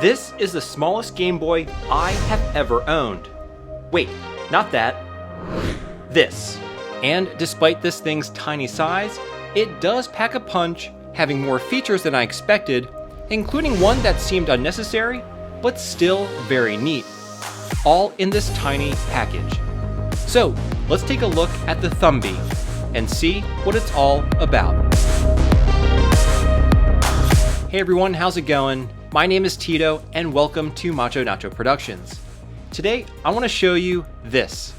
This is the smallest Game Boy I have ever owned. Wait, not that. This. And despite this thing's tiny size, it does pack a punch, having more features than I expected, including one that seemed unnecessary, but still very neat. All in this tiny package. So, let's take a look at the Thumby and see what it's all about. Hey everyone, how's it going? My name is Tito and welcome to Macho Nacho Productions. Today, I want to show you this.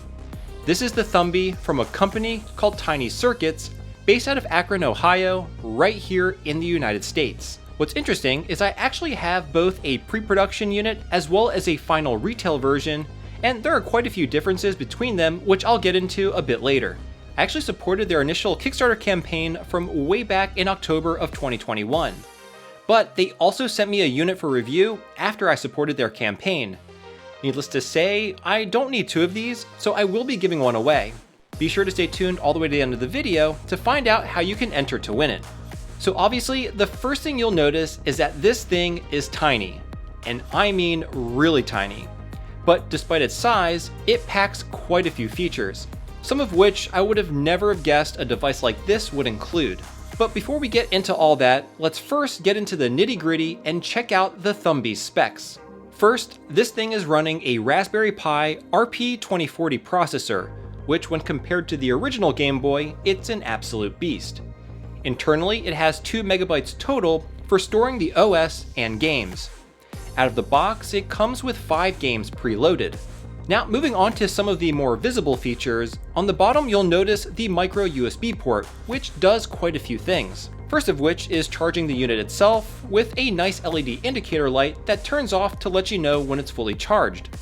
This is the Thumby from a company called TinyCircuits, based out of Akron, Ohio, right here in the United States. What's interesting is I actually have both a pre-production unit as well as a final retail version, and there are quite a few differences between them, which I'll get into a bit later. I actually supported their initial Kickstarter campaign from way back in October of 2021. But they also sent me a unit for review after I supported their campaign. Needless to say, I don't need two of these, so I will be giving one away. Be sure to stay tuned all the way to the end of the video to find out how you can enter to win it. So obviously, the first thing you'll notice is that this thing is tiny. And I mean really tiny. But despite its size, it packs quite a few features, some of which I would have never guessed a device like this would include. But before we get into all that, let's first get into the nitty-gritty and check out the THUMBY'S specs. First, this thing is running a Raspberry Pi RP2040 processor, which when compared to the original Game Boy, it's an absolute beast. Internally, it has 2 megabytes total for storing the OS and games. Out of the box, it comes with 5 games preloaded. Now, moving on to some of the more visible features, on the bottom you'll notice the micro USB port, which does quite a few things. First of which is charging the unit itself with a nice LED indicator light that turns off to let you know when it's fully charged.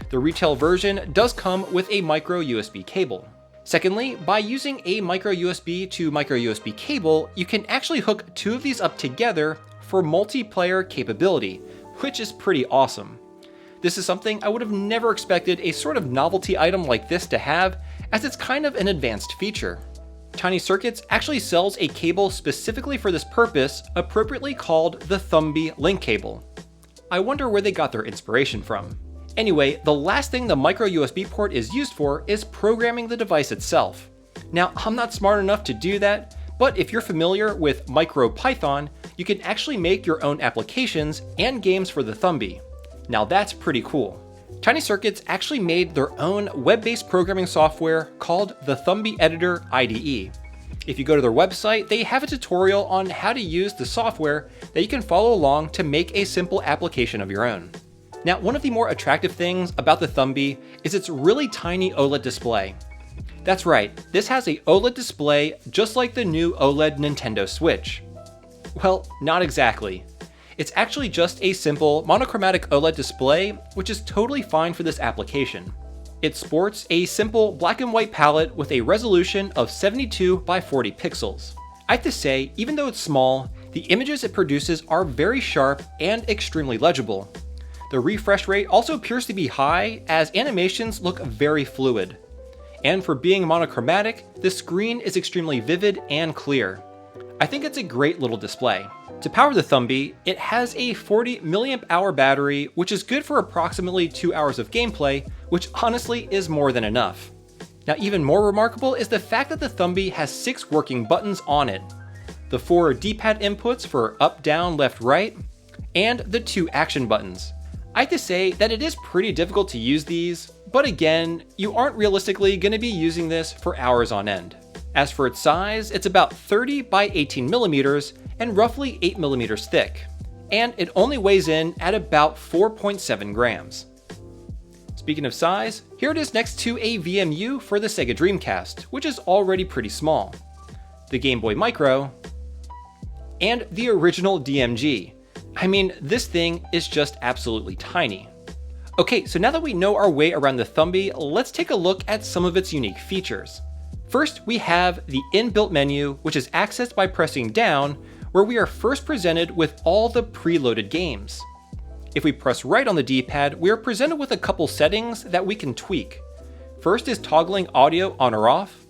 The retail version does come with a micro USB cable. Secondly, by using a micro USB to micro USB cable, you can actually hook 2 of these up together for multiplayer capability, which is pretty awesome. This is something I would have never expected a sort of novelty item like this to have, as it's kind of an advanced feature. TinyCircuits actually sells a cable specifically for this purpose, appropriately called the Thumby link cable. I wonder where they got their inspiration from. Anyway, the last thing the micro USB port is used for is programming the device itself. Now, I'm not smart enough to do that, but if you're familiar with MicroPython, you can actually make your own applications and games for the Thumby. Now that's pretty cool. TinyCircuits actually made their own web-based programming software called the Thumby Editor IDE. If you go to their website, they have a tutorial on how to use the software that you can follow along to make a simple application of your own. Now, one of the more attractive things about the Thumby is its really tiny OLED display. That's right, this has a OLED display just like the new OLED Nintendo Switch. Well, not exactly. It's actually just a simple monochromatic OLED display, which is totally fine for this application. It sports a simple black and white palette with a resolution of 72 by 40 pixels. I have to say, even though it's small, the images it produces are very sharp and extremely legible. The refresh rate also appears to be high, as animations look very fluid. And for being monochromatic, the screen is extremely vivid and clear. I think it's a great little display. To power the Thumby, it has a 40 mAh battery, which is good for approximately 2 hours of gameplay, which honestly is more than enough. Now, even more remarkable is the fact that the Thumby has 6 working buttons on it. The 4 D-pad inputs for up, down, left, right, and the 2 action buttons. I have to say that it is pretty difficult to use these, but again, you aren't realistically going to be using this for hours on end. As for its size, it's about 30 by 18 millimeters and roughly 8 millimeters thick, and it only weighs in at about 4.7 grams. Speaking of size, here it is next to a VMU for the Sega Dreamcast, which is already pretty small, the Game Boy Micro, and the original DMG. I mean, this thing is just absolutely tiny. Okay, so now that we know our way around the Thumby, let's take a look at some of its unique features. First, we have the inbuilt menu, which is accessed by pressing down, where we are first presented with all the preloaded games. If we press right on the D-pad, we are presented with a couple settings that we can tweak. First is toggling audio on or off,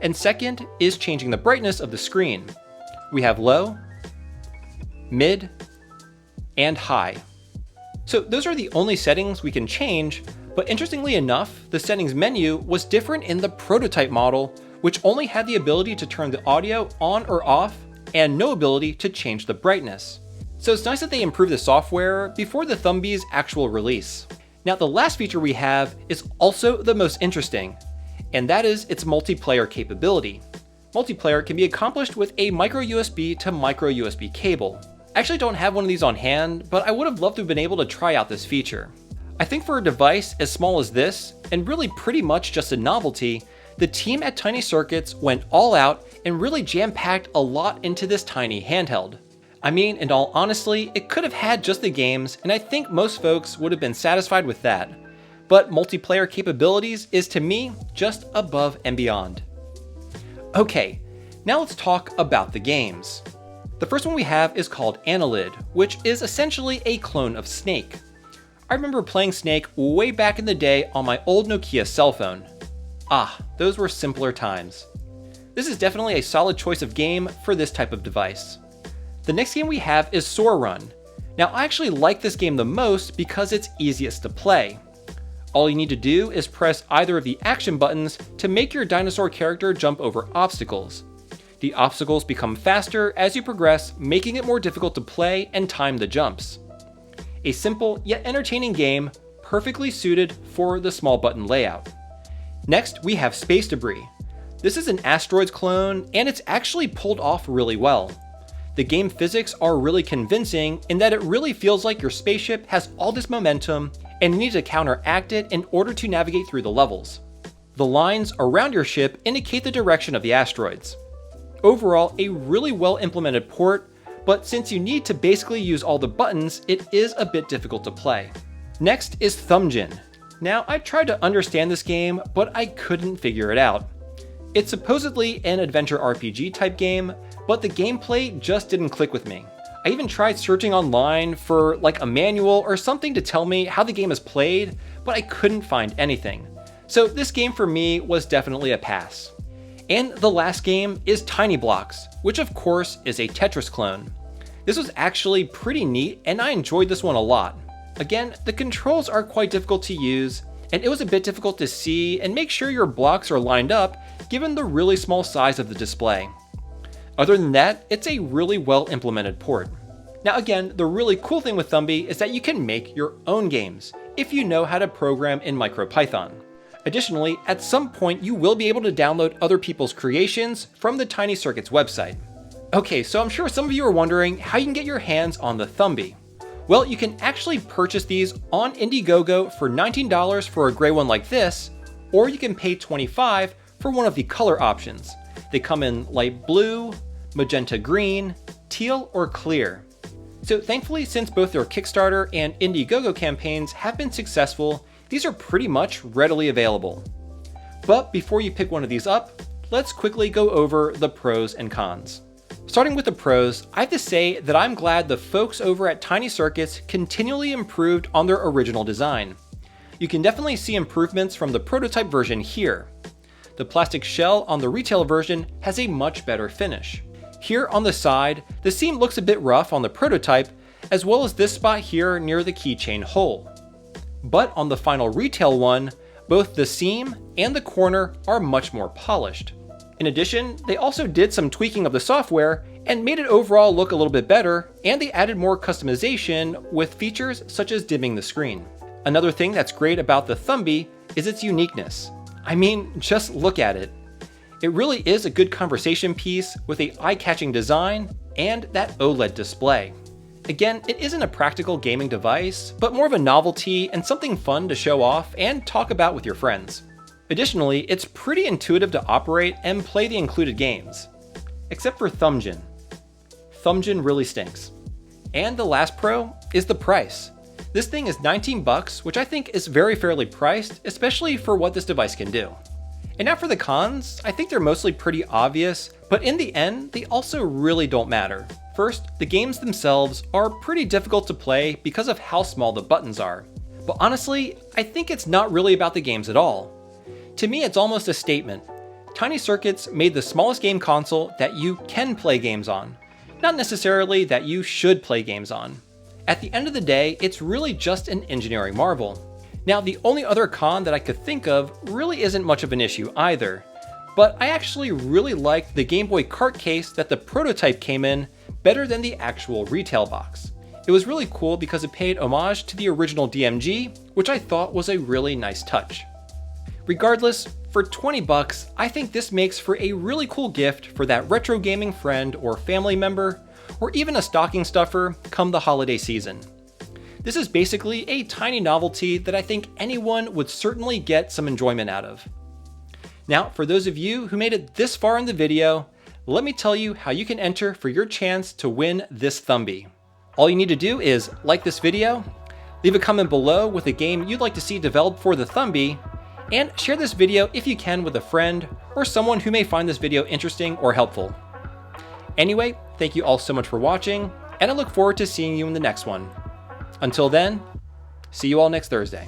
and second is changing the brightness of the screen. We have low, mid, and high. So those are the only settings we can change, but interestingly enough, the settings menu was different in the prototype model, which only had the ability to turn the audio on or off and no ability to change the brightness. So it's nice that they improved the software before the THUMBY'S actual release. Now the last feature we have is also the most interesting, and that is its multiplayer capability. Multiplayer can be accomplished with a micro USB to micro USB cable. I actually don't have one of these on hand, but I would have loved to have been able to try out this feature. I think for a device as small as this, and really pretty much just a novelty, the team at TinyCircuits went all out and really jam-packed a lot into this tiny handheld. I mean, in all honesty, it could have had just the games, and I think most folks would have been satisfied with that. But multiplayer capabilities is to me just above and beyond. Okay, now let's talk about the games. The first one we have is called Handheld, which is essentially a clone of Snake. I remember playing Snake way back in the day on my old Nokia cell phone. Ah, those were simpler times. This is definitely a solid choice of game for this type of device. The next game we have is Sore Run. Now I actually like this game the most because it's easiest to play. All you need to do is press either of the action buttons to make your dinosaur character jump over obstacles. The obstacles become faster as you progress, making it more difficult to play and time the jumps. A simple yet entertaining game, perfectly suited for the small button layout. Next, we have Space Debris. This is an Asteroids clone, and it's actually pulled off really well. The game physics are really convincing in that it really feels like your spaceship has all this momentum and you need to counteract it in order to navigate through the levels. The lines around your ship indicate the direction of the asteroids. Overall, a really well implemented port, but since you need to basically use all the buttons, it is a bit difficult to play. Next is THUMBY'S. Now, I tried to understand this game, but I couldn't figure it out. It's supposedly an adventure RPG type game, but the gameplay just didn't click with me. I even tried searching online for like a manual or something to tell me how the game is played, but I couldn't find anything. So this game for me was definitely a pass. And the last game is Tiny Blocks, which of course is a Tetris clone. This was actually pretty neat and I enjoyed this one a lot. Again, the controls are quite difficult to use, and it was a bit difficult to see and make sure your blocks are lined up given the really small size of the display. Other than that, it's a really well implemented port. Now again, the really cool thing with THUMBY is that you can make your own games if you know how to program in MicroPython. Additionally, at some point you will be able to download other people's creations from the TinyCircuits website. Okay, so I'm sure some of you are wondering how you can get your hands on the THUMBY. Well, you can actually purchase these on Indiegogo for $19 for a gray one like this, or you can pay $25 for one of the color options. They come in light blue, magenta green, teal, or clear. So thankfully, since both their Kickstarter and Indiegogo campaigns have been successful, these are pretty much readily available. But before you pick one of these up, let's quickly go over the pros and cons. Starting with the pros, I have to say that I'm glad the folks over at TinyCircuits continually improved on their original design. You can definitely see improvements from the prototype version here. The plastic shell on the retail version has a much better finish. Here on the side, the seam looks a bit rough on the prototype, as well as this spot here near the keychain hole. But on the final retail one, both the seam and the corner are much more polished. In addition, they also did some tweaking of the software and made it overall look a little bit better, and they added more customization with features such as dimming the screen. Another thing that's great about the THUMBY is its uniqueness. I mean, just look at it. It really is a good conversation piece with a eye-catching design and that OLED display. Again, it isn't a practical gaming device, but more of a novelty and something fun to show off and talk about with your friends. Additionally, it's pretty intuitive to operate and play the included games. Except for THUMBY'S. THUMBY'S really stinks. And the last pro is the price. This thing is $19, which I think is very fairly priced, especially for what this device can do. And now for the cons, I think they're mostly pretty obvious, but in the end, they also really don't matter. First, the games themselves are pretty difficult to play because of how small the buttons are. But honestly, I think it's not really about the games at all. To me, it's almost a statement. TinyCircuits made the smallest game console that you can play games on, not necessarily that you should play games on. At the end of the day, it's really just an engineering marvel. Now, the only other con that I could think of really isn't much of an issue either, but I actually really liked the Game Boy cart case that the prototype came in better than the actual retail box. It was really cool because it paid homage to the original DMG, which I thought was a really nice touch. Regardless, for 20 bucks, I think this makes for a really cool gift for that retro gaming friend or family member, or even a stocking stuffer come the holiday season. This is basically a tiny novelty that I think anyone would certainly get some enjoyment out of. Now, for those of you who made it this far in the video, let me tell you how you can enter for your chance to win this Thumby. All you need to do is like this video, leave a comment below with a game you'd like to see developed for the Thumby, and share this video if you can with a friend or someone who may find this video interesting or helpful. Anyway, thank you all so much for watching, and I look forward to seeing you in the next one. Until then, see you all next Thursday.